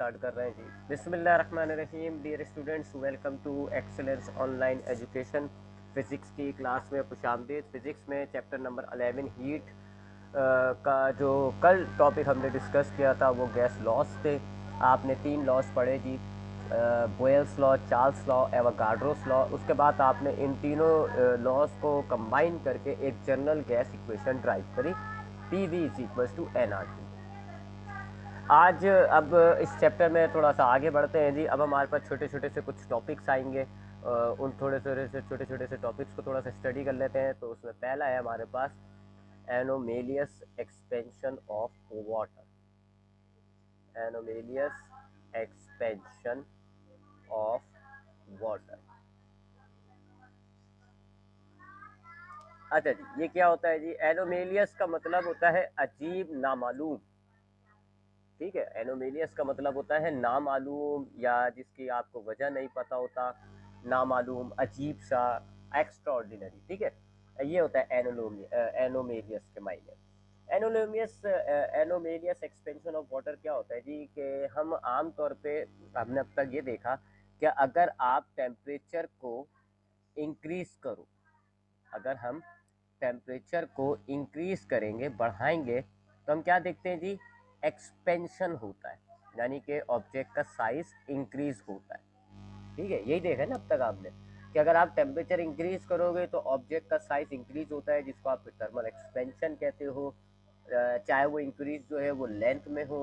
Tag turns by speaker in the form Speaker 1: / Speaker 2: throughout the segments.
Speaker 1: Start कर रहे हैं जी। बिस्मिल्लाहिर्रहमानिर्रहीम। Dear students, welcome to excellence online education. Physics की क्लास में खुशामदीद। फ़िज़िक्स में चैप्टर नंबर 11 हीट का जो कल टॉपिक हमने डिस्कस किया था वो गैस लॉस थे। आपने 3 लॉस पढ़े जी, Boyle's law, Charles law, Avogadro's law. उसके बाद आपने इन तीनों लॉस को कंबाइन करके एक जनरल गैस इक्वेशन ड्राइव करी, P V is equals to N R T. आज अब इस चैप्टर में थोड़ा सा आगे बढ़ते हैं जी। अब हमारे पास छोटे छोटे से कुछ टॉपिक्स आएंगे, उन छोटे छोटे से टॉपिक्स को थोड़ा सा स्टडी कर लेते हैं। तो उसमें पहला है हमारे पास anomalous expansion of water. Anomalous expansion of water. अच्छा जी, ये क्या होता है जी? एनोमेलियस का मतलब होता है अजीब, नामालूम। ठीक है, एनोमेलियस का मतलब होता है नामालूम, या जिसकी आपको वजह नहीं पता होता, नामालूम, अजीब सा, एक्स्ट्रा ऑर्डिनरी। ठीक है, ये होता है एनोमेलियस के मायने। एनोमेलियस एक्सपेंशन ऑफ वाटर क्या होता है जी? कि हम आम तौर पे हमने अब तक ये देखा कि अगर आप टेम्परेचर को इंक्रीज करो, अगर हम टेम्परेचर को इंक्रीज करेंगे, बढ़ाएंगे, तो हम क्या देखते हैं जी? एक्सपेंशन होता है, यानी कि ऑब्जेक्ट का साइज इंक्रीज होता है। ठीक है, यही देखा ना अब तक आपने कि अगर आप टेम्परेचर इंक्रीज करोगे तो ऑब्जेक्ट का साइज इंक्रीज होता है, जिसको आप थर्मल एक्सपेंशन कहते हो। चाहे वो इंक्रीज जो है वो लेंथ में हो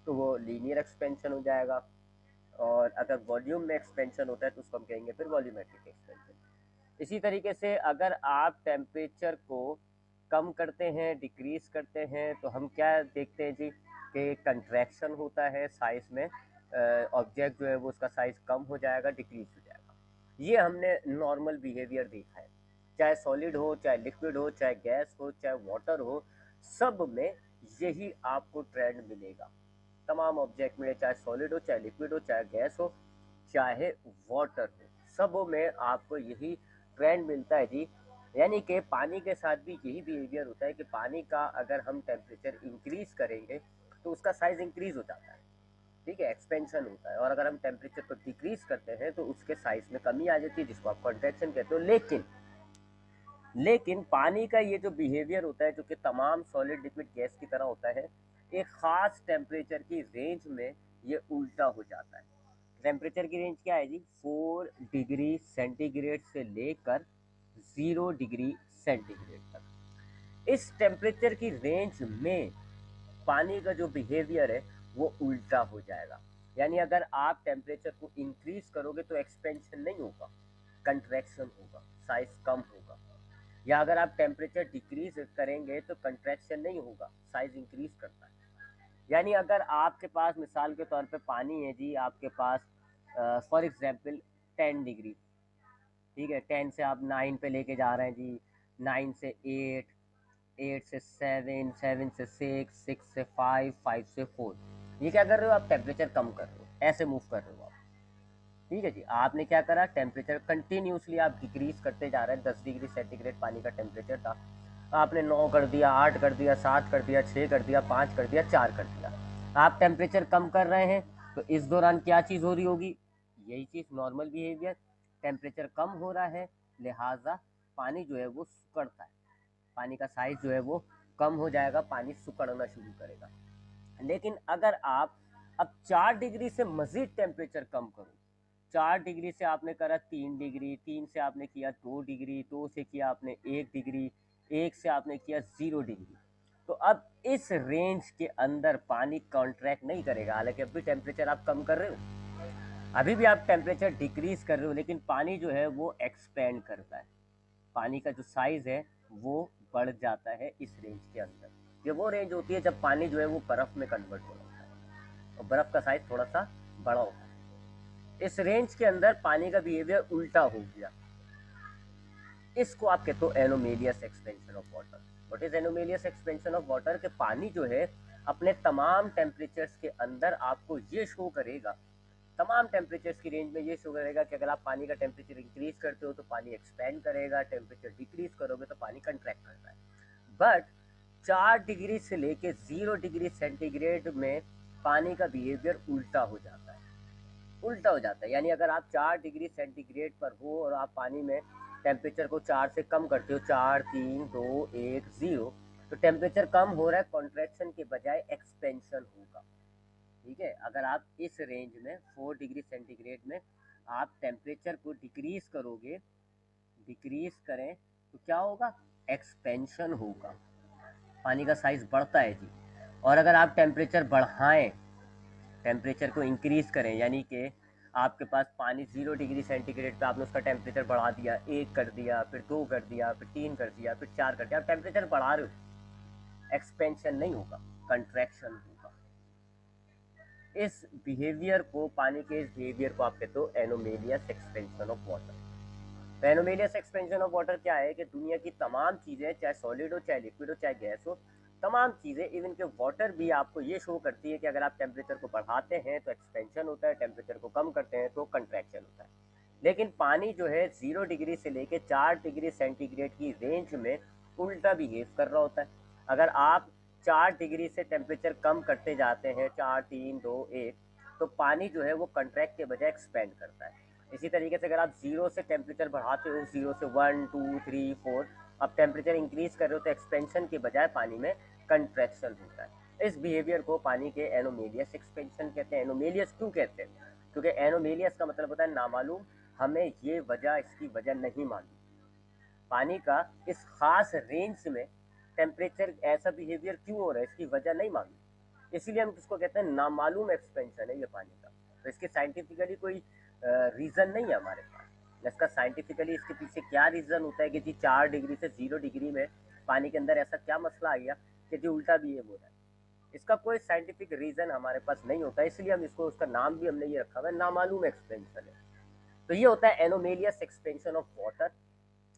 Speaker 1: तो वो लीनियर एक्सपेंशन हो जाएगा, और अगर वॉल्यूम में एक्सपेंशन होता है तो उसको हम कहेंगे फिर वॉल्यूमेट्रिक एक्सपेंशन। इसी तरीके से अगर आप टेम्परेचर को कम करते हैं, डिक्रीज करते हैं, तो हम क्या देखते हैं जी? कि कंट्रैक्शन होता है साइज में। ऑब्जेक्ट जो है वो उसका साइज कम हो जाएगा, डिक्रीज हो जाएगा। ये हमने नॉर्मल बिहेवियर देखा है, चाहे सॉलिड हो, चाहे लिक्विड हो, चाहे गैस हो, चाहे वाटर हो, सब में यही आपको ट्रेंड मिलेगा। तमाम ऑब्जेक्ट में, चाहे सॉलिड हो, चाहे लिक्विड हो, चाहे गैस हो, चाहे वाटर हो, सब में आपको यही ट्रेंड मिलता है जी। यानी कि पानी के साथ भी यही बिहेवियर होता है कि पानी का अगर हम टेम्परेचर इंक्रीज करेंगे तो उसका साइज इंक्रीज हो जाता है। ठीक है, एक्सपेंशन होता है। और अगर हम टेम्परेचर को डिक्रीज करते हैं तो उसके साइज में कमी आ जाती है, जिसको आप कॉन्ट्रैक्शन कहते हो। लेकिन पानी का ये जो बिहेवियर होता है, जो कि तमाम सॉलिड लिक्विड गैस की तरह होता है, एक खास टेम्परेचर की रेंज में ये उल्टा हो जाता है। टेम्परेचर की रेंज क्या है जी? 4 डिग्री सेंटीग्रेड से लेकर 0 डिग्री सेंटीग्रेड तक। इस टेम्परेचर की रेंज में पानी का जो बिहेवियर है वो उल्टा हो जाएगा। यानी अगर आप टेम्परेचर को इंक्रीज करोगे तो एक्सपेंशन नहीं होगा, कंट्रैक्शन होगा, साइज कम होगा। या अगर आप टेम्परेचर डिक्रीज करेंगे तो कंट्रैक्शन नहीं होगा, साइज इंक्रीज करता है। यानी अगर आपके पास मिसाल के तौर पे पानी है जी, आपके पास फॉर एग्जांपल 10 डिग्री, ठीक है, 10 से आप 9 पे लेके जा रहे हैं जी, 9 से 8, 8 से 7, 7 से 6, 6 से 5, 5 से 4। ये क्या कर रहे हो? आप टेम्परेचर कम कर रहे हो, ऐसे मूव कर रहे हो आप। ठीक है जी, आपने क्या करा? टेम्परेचर कंटिन्यूसली आप डिक्रीज करते जा रहे हैं। 10 डिग्री सेंटीग्रेड पानी का टेम्परेचर था, आपने 9 कर दिया, 8 कर दिया, 7 कर दिया, 6 कर दिया, 5 कर दिया, 4 कर दिया। आप टेम्परेचर कम कर रहे हैं तो इस दौरान क्या चीज़ हो रही होगी? यही चीज़, नॉर्मल बिहेवियर। टेम्परेचर कम हो रहा है, लिहाजा पानी जो है वो सुकड़ता है, पानी का साइज जो है वो कम हो जाएगा, पानी सुकड़ना शुरू करेगा। लेकिन अगर आप अब 4 डिग्री से मजीद टेम्परेचर कम करो, 4 डिग्री से आपने करा 3 डिग्री, 3 से आपने किया 2 डिग्री, 2 से किया आपने 1 डिग्री, 1 से आपने किया 0 डिग्री, तो अब इस रेंज के अंदर पानी कॉन्ट्रैक्ट नहीं करेगा। हालांकि अभी टेम्परेचर आप कम कर रहे हो, अभी भी आप टेम्परेचर डिक्रीज कर रहे हो, लेकिन पानी जो है वो एक्सपेंड करता है, पानी का जो साइज है वो बढ़ जाता है इस रेंज के अंदर। ये वो रेंज होती है जब पानी जो है वो बर्फ में कन्वर्ट हो रहा है और बर्फ का साइज थोड़ा सा बड़ा होता है। इस रेंज के अंदर पानी का बिहेवियर उल्टा हो गया, इसको आप कहते हो anomalous expansion of water. What is anomalous expansion of water? के पानी जो है अपने तमाम टेम्परेचर्स के अंदर आपको ये शो करेगा, तमाम टेम्परेचर्स की रेंज में ये शो करेगा कि अगर आप पानी का टेम्परेचर इंक्रीज करते हो तो पानी एक्सपेंड करेगा, टेम्परेचर डिक्रीज करोगे तो पानी कंट्रैक्ट करता है। बट 4 डिग्री से लेके 0 डिग्री सेंटीग्रेड में पानी का बिहेवियर उल्टा हो जाता है। उल्टा हो जाता है यानी अगर आप 4 डिग्री सेंटीग्रेड पर हो और आप पानी में टेम्परेचर को 4 से कम करते हो, 4, 3, 2, 1, 0, तो टेम्परेचर कम हो रहा है, कॉन्ट्रैक्शन के बजाय एक्सपेंशन होगा। ठीक है, अगर आप इस रेंज में 4 डिग्री सेंटीग्रेड में आप टेम्परेचर को डिक्रीज करोगे, डिक्रीज करें तो क्या होगा, एक्सपेंशन होगा, पानी का साइज बढ़ता है जी। और अगर आप टेम्परेचर बढ़ाएं, टेम्परेचर को इंक्रीज करें, यानी कि आपके पास पानी 0 डिग्री सेंटीग्रेड पे आपने उसका टेम्परेचर बढ़ा दिया, 1 कर दिया, फिर 2 कर दिया, फिर 3 कर दिया, फिर 4 कर दिया, आप टेम्परेचर बढ़ा रहे हो, एक्सपेंशन नहीं होगा, कंट्रैक्शन होगा। इस बिहेवियर को, पानी के इस बिहेवियर को आप कहते हो एनोमेलियस एक्सपेंशन ऑफ वाटर। तो एनोमेलियस एक्सपेंशन ऑफ वाटर क्या है कि दुनिया की तमाम चीज़ें, चाहे सॉलिड हो, चाहे लिक्विड हो, चाहे गैस हो, तमाम चीज़ें, इवन के वाटर भी आपको ये शो करती है कि अगर आप टेम्परेचर को बढ़ाते हैं तो एक्सपेंशन होता है, टेम्परेचर को कम करते हैं तो कंट्रैक्शन होता है। लेकिन पानी जो है 0 डिग्री से लेके 4 डिग्री सेंटीग्रेड की रेंज में उल्टा बिहेव कर रहा होता है। अगर आप 4 डिग्री से टेम्परेचर कम करते जाते हैं, 4, 3, 2, 1, तो पानी जो है वो कंट्रैक्ट के बजाय एक्सपेंड करता है। इसी तरीके से अगर आप 0 से टेम्परेचर बढ़ाते हो, 0 से 1, 2, 3, 4, आप टेम्परेचर इंक्रीज कर रहे हो तो एक्सपेंशन के बजाय पानी में कंट्रैक्शन होता है। इस बिहेवियर को पानी के एनोमेलियस एक्सपेंशन कहते हैं। एनोमेलियस क्यों कहते हैं? क्योंकि एनोमेलियस का मतलब होता है नामालूम, हमें ये वजह, इसकी वजह नहीं मालूम। पानी का इस खास रेंज में टेम्परेचर ऐसा बिहेवियर क्यों हो रहा है, इसकी वजह नहीं मालूम, इसीलिए हम किसको कहते हैं, नामालूम एक्सपेंशन है ये पानी का। तो इसके साइंटिफिकली कोई रीज़न नहीं है हमारे पास। इसका साइंटिफिकली इसके पीछे क्या रीज़न होता है कि जी 4 डिग्री से 0 डिग्री में पानी के अंदर ऐसा क्या मसला आ गया कि जी उल्टा बिहेव हो रहा है, इसका कोई साइंटिफिक रीज़न हमारे पास नहीं होता, इसलिए हम इसको, उसका नाम भी हमने ये रखा हुआ है, नामालूम एक्सपेंशन है। तो ये होता है एनोमेलियस एक्सपेंशन ऑफ वाटर।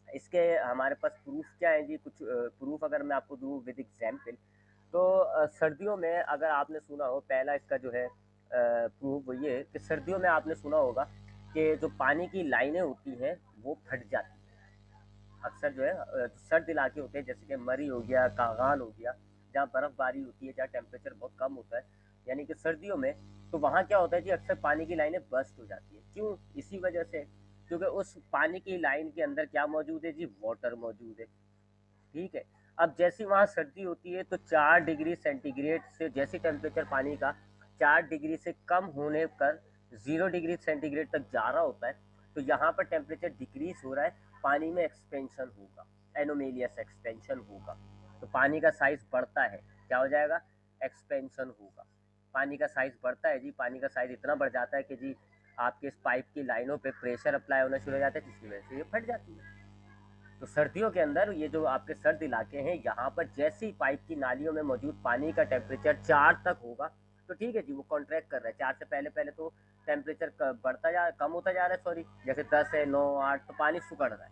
Speaker 1: इसके हमारे पास प्रूफ क्या है जी, कुछ प्रूफ अगर मैं आपको दूँ विद एग्जाम्पल, तो सर्दियों में अगर आपने सुना हो, पहला इसका जो है प्रूफ वो ये कि सर्दियों में आपने सुना होगा कि जो पानी की लाइनें होती हैं वो फट जाती हैं। अक्सर जो है सर्द इलाके होते हैं, जैसे कि मरी हो गया, कागान हो गया, जहाँ बर्फ़बारी होती है, जहाँ टेम्परेचर बहुत कम होता है, यानी कि सर्दियों में, तो वहाँ क्या होता है जी, अक्सर पानी की लाइनें बस्ट हो जाती है। क्यों? इसी वजह से, क्योंकि उस पानी की लाइन के अंदर क्या मौजूद है जी, वाटर मौजूद है। ठीक है, अब जैसी वहाँ सर्दी होती है तो 4 डिग्री सेंटीग्रेड से जैसे टेम्परेचर पानी का 4 डिग्री से कम होने पर 0 डिग्री सेंटीग्रेड तक जा रहा होता है, तो यहाँ पर टेम्परेचर डिक्रीज हो रहा है, पानी में एक्सपेंशन होगा, एनोमेलियस एक्सपेंशन होगा, तो पानी का साइज बढ़ता है, क्या हो जाएगा, एक्सपेंशन होगा। पानी का साइज बढ़ता है जी, पानी का साइज इतना बढ़ जाता है कि जी आपके इस पाइप की लाइनों पे प्रेशर अप्लाई होना शुरू हो जाता है, जिसकी वजह से ये फट जाती है। तो सर्दियों के अंदर ये जो आपके सर्द इलाके हैं, यहाँ पर जैसे ही पाइप की नालियों में मौजूद पानी का टेम्परेचर 4 तक होगा, तो ठीक है जी, वो कॉन्ट्रैक्ट कर रहा है। 4 से पहले पहले तो टेम्परेचर बढ़ता जा, कम होता जा रहा है, सॉरी, जैसे 10 है, 9, 8, तो पानी सुखड़ रहा है।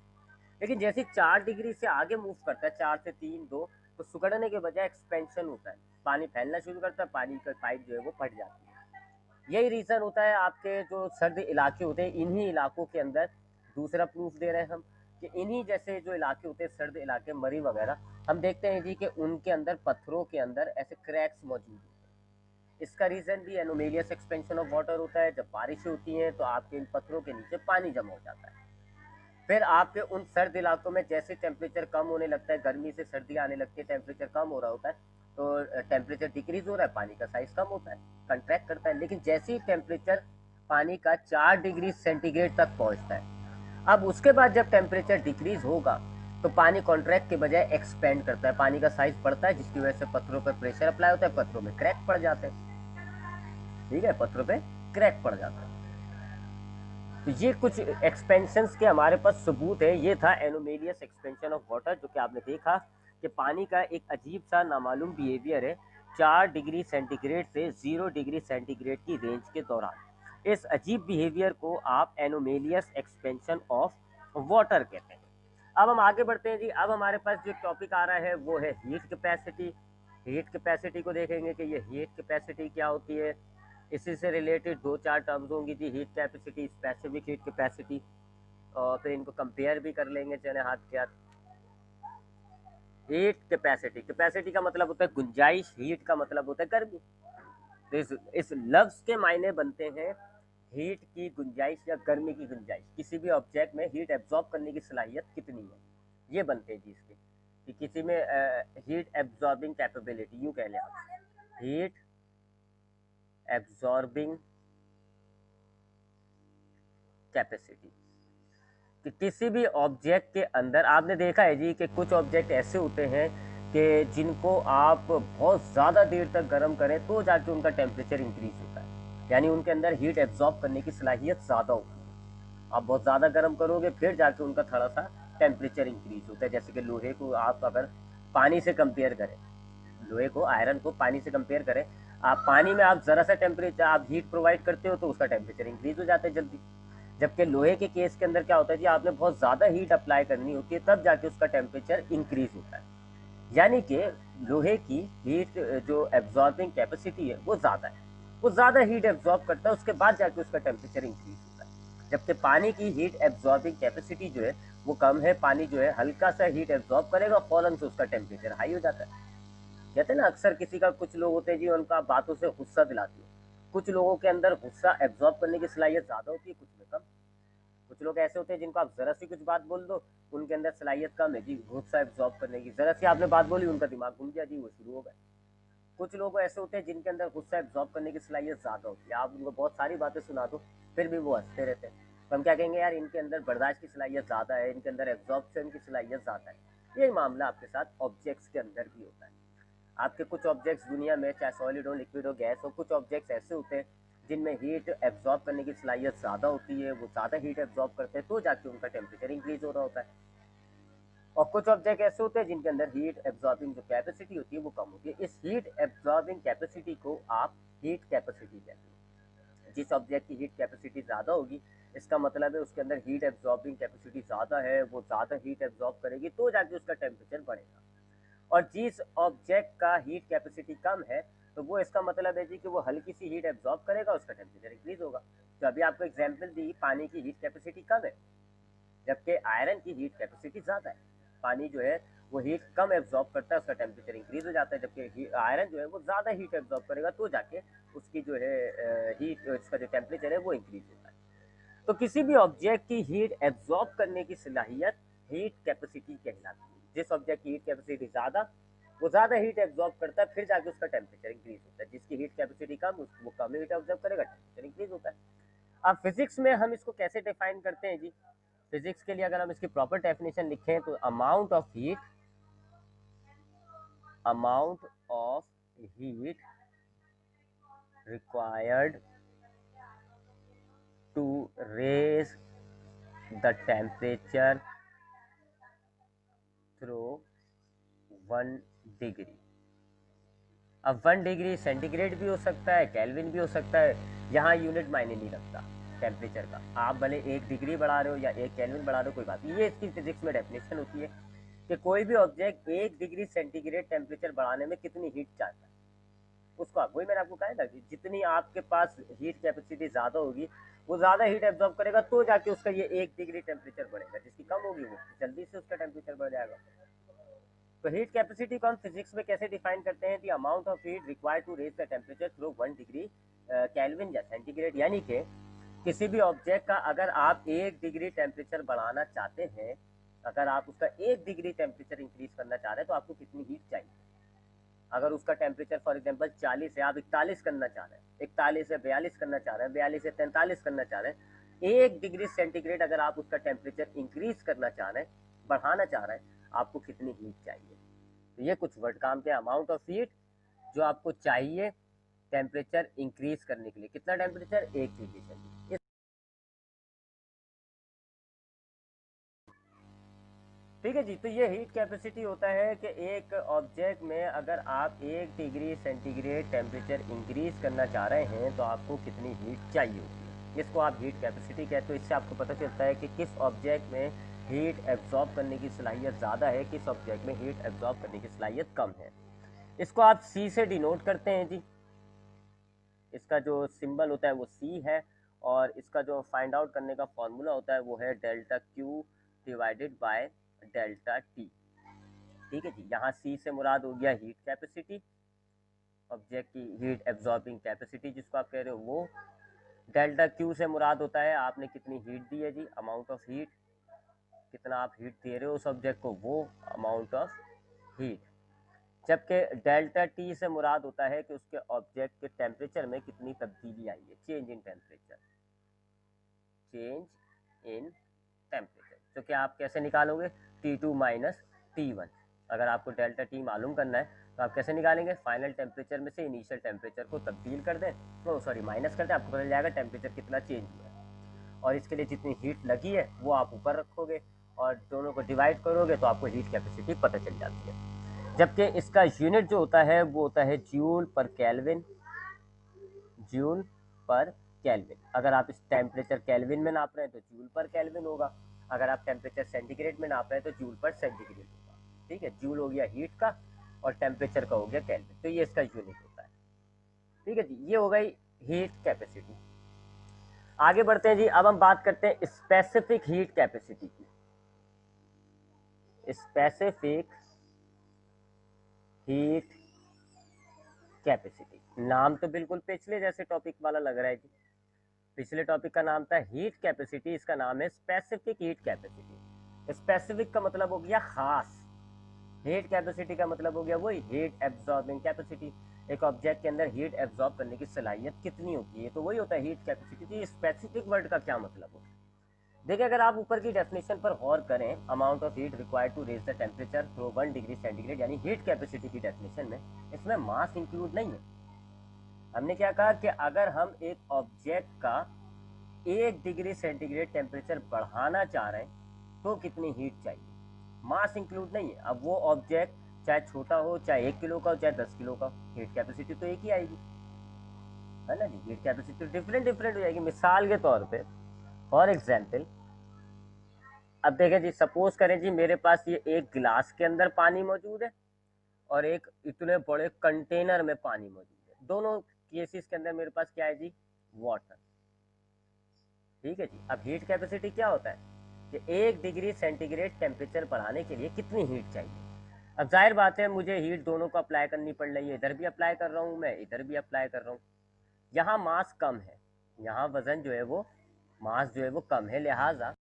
Speaker 1: लेकिन जैसे 4 डिग्री से आगे मूव करता है, 4 से 3, 2, तो सुखड़ने के बजाय एक्सपेंशन होता है, पानी फैलना शुरू करता है, पानी का पाइप जो है वो फट जाती है। यही रीज़न होता है आपके जो सर्द इलाके होते हैं, इन्हीं इलाकों के अंदर दूसरा प्रूफ दे रहे हैं हम कि इन्हीं जैसे जो इलाके होते हैं, सर्द इलाके, मरी वगैरह, हम देखते हैं जी कि उनके अंदर पत्थरों के अंदर ऐसे क्रैक्स मौजूद होते हैं। इसका रीज़न भी एनोमेलियस एक्सपेंशन ऑफ वाटर होता है। जब बारिशें होती हैं तो आपके इन पत्थरों के नीचे पानी जमा हो जाता है। फिर आपके उन सर्द इलाकों में जैसे टेम्परेचर कम होने लगता है, गर्मी से सर्दी आने लगती है, टेम्परेचर कम हो रहा होता है, तो टेम्परेचर डिक्रीज हो रहा है, पानी का साइज कम होता है, कंट्रैक्ट करता है। लेकिन जैसे ही टेम्परेचर पानी का 4 डिग्री सेंटीग्रेड तक पहुंचता है, अब उसके बाद जब टेम्परेचर डिक्रीज होगा तो पानी कॉन्ट्रैक्ट के बजाय एक्सपेंड करता है, पानी का साइज बढ़ता है, जिसकी वजह से पत्थरों पर प्रेशर अप्लाई होता है, पत्थरों में क्रैक पड़ जाते हैं। ठीक है, पत्थरों पे क्रैक पड़ जाता है। तो ये कुछ एक्सपेंशंस के हमारे पास सबूत है। ये था एनोमेलियस एक्सपेंशन ऑफ वाटर, जो कि आपने देखा कि पानी का एक अजीब सा नामालूम बिहेवियर है 4 डिग्री सेंटीग्रेड से 0 डिग्री सेंटीग्रेड की रेंज के दौरान। इस अजीब बिहेवियर को आप एनोमेलियस एक्सपेंशन ऑफ वाटर कहते हैं। अब हम आगे बढ़ते हैं जी। अब हमारे पास जो टॉपिक आ रहा है वो है हीट कैपेसिटी। हीट कैपेसिटी को देखेंगे कि ये हीट कैपेसिटी क्या होती है। इसी से रिलेटेड 2-4 टर्म्स होंगी जी, heat capacity, specific heat capacity, और फिर इनको कंपेयर भी कर लेंगे चले हाथ के हाथ। हीट कैपेसिटी, कैपेसिटी का मतलब होता है गुंजाइश, हीट का मतलब होता है गर्मी। तो इस लफ्ज के मायने बनते हैं हीट की गुंजाइश या गर्मी की गुंजाइश, किसी भी ऑब्जेक्ट में हीट एब्जॉर्ब करने की सलाहियत कितनी है, ये बनते हैं जी इसके, कि किसी में हीट एब्जॉर्बिंग कैपेबिलिटी, यूँ कह लें आप, हीट एब्जॉर्बिंग कैपेसिटी, कि किसी भी ऑब्जेक्ट के अंदर, आपने देखा है जी कि कुछ ऑब्जेक्ट ऐसे होते हैं कि जिनको आप बहुत ज़्यादा देर तक गर्म करें तो जाके उनका टेम्परेचर इंक्रीज होता है, यानी उनके अंदर हीट एब्जॉर्ब करने की सलाहियत ज़्यादा होती है। आप बहुत ज़्यादा गर्म करोगे फिर जाके उनका थोड़ा सा टेम्परेचर इंक्रीज होता है। जैसे कि लोहे को आप अगर पानी से कंपेयर करें, लोहे को, आयरन को पानी से कंपेयर करें, आप पानी में आप ज़रा सा टेम्परेचर आप हीट प्रोवाइड करते हो तो उसका टेम्परेचर इंक्रीज हो जाता है जल्दी। जबकि लोहे के केस के अंदर क्या होता है जी, आपने बहुत ज़्यादा हीट अप्लाई करनी होती है तब जाके उसका टेम्परेचर इंक्रीज होता है। यानी कि लोहे की हीट जो एब्जॉर्बिंग कैपेसिटी है वो ज़्यादा है, वो ज़्यादा हीट एब्जॉर्ब करता है, उसके बाद जाके उसका टेम्परेचर इंक्रीज होता है। जबकि पानी की हीट एब्जॉर्बिंग कैपेसिटी जो है वो कम है, पानी जो है हल्का सा हीट एब्जॉर्ब करेगा, फौरन से उसका टेम्परेचर हाई हो जाता है। कहते हैं ना अक्सर किसी का, कुछ लोग होते हैं जी उनका बातों से गुस्सा दिलाती है, कुछ लोगों के अंदर गुस्सा एब्जॉर्ब करने की सलाहियत ज़्यादा होती है, कुछ में कम। कुछ लोग ऐसे होते हैं जिनको आप जरा सी कुछ बात बोल दो, उनके अंदर सलाहियत कम है जी गुस्सा एब्जॉर्ब करने की, जरा सी आपने बात बोली उनका दिमाग घूम गया जी, वो शुरू हो गए। कुछ लोग ऐसे होते हैं जिनके अंदर गुस्सा एब्जॉर्ब करने की सलाहियत ज़्यादा होती है, आप उनको बहुत सारी बातें सुना दो फिर भी वो हंसते रहते हैं, तो हम क्या कहेंगे, यार इनके अंदर बर्दाश्त की सलाहियत ज़्यादा है, इनके अंदर एब्जॉर्प्शन की सलाहियत ज़्यादा है। यही मामला आपके साथ ऑब्जेक्ट्स के अंदर भी होता है। आपके कुछ ऑब्जेक्ट्स दुनिया में, चाहे सॉलिड हो, लिक्विड हो, गैस हो, कुछ ऑब्जेक्ट्स ऐसे होते हैं जिनमें हीट एब्जॉर्ब करने की सलाहियत ज़्यादा होती है, वो ज़्यादा हीट एब्जॉर्ब करते हैं तो जाके उनका टेम्परेचर इंक्रीज हो रहा होता है। और कुछ ऑब्जेक्ट ऐसे होते हैं जिनके अंदर हीट एब्जॉर्बिंग जो कैपेसिटी होती है वो कम होती है। इस हीट एब्जॉर्बिंग कैपेसिटी को आप हीट कैपेसिटी कहते हैं। जिस ऑब्जेक्ट की हीट कैपेसिटी ज़्यादा होगी, इसका मतलब है उसके अंदर हीट एब्जॉर्बिंग कैपेसिटी ज़्यादा है, वो ज़्यादा हीट एब्जॉर्ब करेगी तो जाके उसका टेम्परेचर बढ़ेगा। और जिस ऑब्जेक्ट का हीट कैपेसिटी कम है, तो वो इसका मतलब है जी कि वो हल्की सी हीट एब्जॉर्ब करेगा, उसका टेम्परेचर इंक्रीज होगा। तो अभी आपको एग्जांपल दी, पानी की हीट कैपेसिटी कम है जबकि आयरन की हीट कैपेसिटी ज़्यादा है। पानी जो है वो हीट कम एब्जॉर्ब करता है, उसका टेम्परेचर इंक्रीज हो जाता है, जबकि आयरन जो है वो ज़्यादा हीट एब्जॉर्ब करेगा तो जाके उसकी जो है हीट, उसका जो टेम्परेचर है वो इंक्रीज होता है। तो किसी भी ऑब्जेक्ट की हीट एब्जॉर्ब करने की सलाहियत हीट कैपेसिटी कहलाती है। जिस ऑब्जेक्ट की हीट कैपेसिटी ज़्यादा, वो ज़्यादा हीट एब्जॉर्ब करता है फिर जाके उसका टेम्परेचर इंक्रीज होता है। जिसकी हीट कैपेसिटी कम, वो कम हीट एब्जॉर्ब करेगा, टेम्परेचर इंक्रीज होता है। अब फिजिक्स में हम इसको कैसे डिफाइन करते हैं जी, फिजिक्स के लिए अगर हम इसकी प्रॉपर डेफिनेशन लिखें तो amount of heat required to raise the temperature through 1 degree. अब 1 डिग्री सेंटीग्रेड भी हो सकता है, केल्विन भी हो सकता है, यहाँ यूनिट मायने नहीं रखता टेम्परेचर का। आप भले 1 डिग्री बढ़ा रहे हो या 1 केल्विन बढ़ा रहे हो, कोई बात नहीं, ये इसकी फिजिक्स में डेफिनेशन होती है कि कोई भी ऑब्जेक्ट 1 डिग्री सेंटीग्रेड टेम्परेचर बढ़ाने में कितनी हीट चाहता है। उसको वही मैंने आपको कहा था कि जितनी आपके पास हीट कैपेसिटी ज़्यादा होगी, वो ज़्यादा हीट एब्जॉर्ब करेगा तो जाके उसका ये 1 डिग्री टेम्परेचर बढ़ेगा, जिसकी कम होगी वो जल्दी से उसका टेम्परेचर बढ़ जाएगा। तो हीट कैपेसिटी को हम फिजिक्स में कैसे डिफाइन करते हैं, the amount of heat required to raise the temperature through 1 degree kelvin या सेंटीग्रेड। यानी कि किसी भी ऑब्जेक्ट का अगर आप 1 डिग्री टेम्परेचर बढ़ाना चाहते हैं, अगर आप उसका 1 डिग्री टेम्परेचर इंक्रीज करना चाह रहे हैं तो आपको कितनी हीट चाहिए। अगर उसका टेम्परेचर फॉर एग्जांपल 40 है, आप 41 करना चाह रहे हैं, 41 से 42 करना चाह रहे हैं, 42 से 43 करना चाह रहे हैं, 1 डिग्री सेंटीग्रेड अगर आप उसका टेम्परेचर इंक्रीज करना चाह रहे हैं, बढ़ाना चाह रहे हैं, आपको कितनी हीट चाहिए। तो ये कुछ वर्ड काम के, अमाउंट ऑफ हीट जो आपको चाहिए टेम्परेचर इंक्रीज करने के लिए। कितना टेम्परेचर, 1 डिग्री सेंटीग्रेड। ठीक है जी, तो ये हीट कैपेसिटी होता है कि एक ऑब्जेक्ट में अगर आप 1 डिग्री सेंटीग्रेड टेम्परेचर इंक्रीज करना चाह रहे हैं तो आपको कितनी हीट चाहिए होती है, इसको आप हीट कैपेसिटी कहते हो। इससे आपको पता चलता है कि किस ऑब्जेक्ट में हीट एब्जॉर्ब करने की सलाहियत ज़्यादा है, किस ऑब्जेक्ट में हीट एब्जॉर्ब करने की सलाहियत कम है। इसको आप सी से डिनोट करते हैं जी, इसका जो सिंबल होता है वो सी है, और इसका जो फाइंड आउट करने का फॉर्मूला होता है वो है delta Q divided by delta T. ठीक है जी, यहाँ सी से मुराद हो गया हीट कैपेसिटी, ऑब्जेक्ट की हीट एब्जॉर्बिंग कैपेसिटी जिसको आप कह रहे हो वो। डेल्टा क्यू से मुराद होता है आपने कितनी हीट दी है जी, अमाउंट ऑफ हीट, कितना आप हीट दे रहे हो उस ऑब्जेक्ट को, वो अमाउंट ऑफ हीट। जबकि डेल्टा टी से मुराद होता है कि उसके ऑब्जेक्ट के टेम्परेचर में कितनी तब्दीली आई है, change in temperature, change in temperature. तो क्या आप कैसे निकालोगे, T2 माइनस T1। अगर आपको डेल्टा टी मालूम करना है तो आप कैसे निकालेंगे, फाइनल टेम्परेचर में से इनिशियल टेम्परेचर को तब्दील कर दें, तो सॉरी माइनस कर दें, आपको पता चल जाएगा टेम्परेचर कितना चेंज हुआ है। और इसके लिए जितनी हीट लगी है वो आप ऊपर रखोगे और दोनों को डिवाइड करोगे तो आपको हीट कैपेसिटी पता चल जाती है। जबकि इसका यूनिट जो होता है वो होता है जूल पर केल्विन, जूल पर केल्विन। अगर आप इस टेम्परेचर केल्विन में नाप रहे हैं तो जूल पर केल्विन होगा, अगर आप टेम्परेचर सेंटीग्रेड में नाप रहे हैं तो जूल पर सेंटीग्रेड होगा। ठीक है, जूल हो गया हीट का और टेम्परेचर का हो गया केल्विन, तो ये इसका यूनिट होता है। ठीक है जी, ये हो गई हीट कैपेसिटी। आगे बढ़ते हैं जी, अब हम बात करते हैं स्पेसिफिक हीट कैपेसिटी की। स्पेसिफिक हीट कैपेसिटी, नाम तो बिल्कुल पिछले जैसे टॉपिक वाला लग रहा है जी। पिछले टॉपिक का नाम था हीट कैपेसिटी, इसका नाम है स्पेसिफिक हीट कैपेसिटी। स्पेसिफिक का मतलब हो गया खास, हीट कैपेसिटी का मतलब हो गया वही हीट एब्जॉर्बिंग कैपेसिटी, एक ऑब्जेक्ट के अंदर हीट एब्जॉर्ब करने की सलाहियत कितनी होती है, तो वही होता है हीट कैपेसिटी। तो स्पेसिफिक वर्ड का क्या मतलब हो, देखिए अगर आप ऊपर की डेफिनेशन पर गौर करें, amount of heat required to raise the temperature through 1 degree centigrade, यानी हीट कैपेसिटी की डेफिनेशन में इसमें मास इंक्लूड नहीं है। हमने क्या कहा कि अगर हम एक ऑब्जेक्ट का 1 डिग्री सेंटीग्रेड टेम्परेचर बढ़ाना चाह रहे हैं तो कितनी हीट चाहिए, मास इंक्लूड नहीं है। अब वो ऑब्जेक्ट चाहे छोटा हो, चाहे 1 किलो का हो, चाहे 10 किलो का, हीट कैपेसिटी तो एक ही आएगी, है ना जी। हीट कैपेसिटी डिफरेंट डिफरेंट हो जाएगी। मिसाल के तौर पे, फॉर एग्जाम्पल, अब देखें जी, सपोज करें जी मेरे पास ये एक गिलास के अंदर पानी मौजूद है और एक इतने बड़े कंटेनर में पानी मौजूद है। दोनों केसेस के अंदर मेरे पास क्या है जी, वाटर। ठीक है जी, अब हीट कैपेसिटी क्या होता है कि 1 डिग्री सेंटीग्रेड टेम्परेचर बढ़ाने के लिए कितनी हीट चाहिए। अब जाहिर बात है मुझे हीट दोनों को अप्लाई करनी पड़ रही है, इधर भी अप्लाई कर रहा हूँ मैं, इधर भी अप्लाई कर रहा हूँ। यहाँ मास कम है, यहाँ वजन जो है वो, मास जो है वो कम है, लिहाजा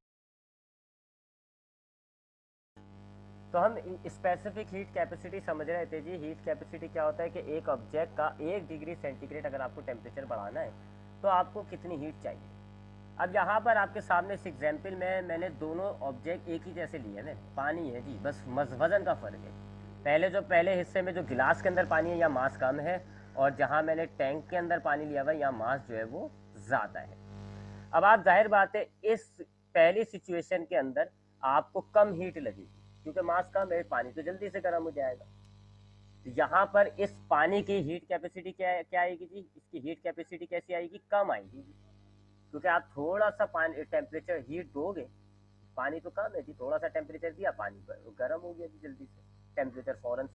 Speaker 1: तो हम स्पेसिफिक हीट कैपेसिटी समझ रहे थे जी। हीट कैपेसिटी क्या होता है कि एक ऑब्जेक्ट का 1 डिग्री सेंटीग्रेड अगर आपको टेम्परेचर बढ़ाना है तो आपको कितनी हीट चाहिए। अब यहाँ पर आपके सामने इस एग्जाम्पल में मैंने दोनों ऑब्जेक्ट एक ही जैसे लिए हैं, पानी है जी, बस वजन का फ़र्क है। पहले हिस्से में जो गिलास के अंदर पानी है यहाँ मास कम है, और जहाँ मैंने टैंक के अंदर पानी लिया हुआ है यहाँ मास जो है वो ज़्यादा है। अब आप जाहिर बात है इस पहली सिचुएशन के अंदर आपको कम हीट लगेगी क्योंकि मास कम है, पानी तो जल्दी से गर्म हो जाएगा। तो यहाँ पर इस पानी की हीट कैपेसिटी क्या आएगी जी, इसकी हीट कैपेसिटी कैसी आएगी, कम आएगी जी। क्योंकि आप थोड़ा सा पानी टेम्परेचर हीट दोगे, पानी तो कम है जी, थोड़ा सा टेम्परेचर दिया पानी पर गर्म हो गया जी जल्दी से, टेम्परेचर फौरन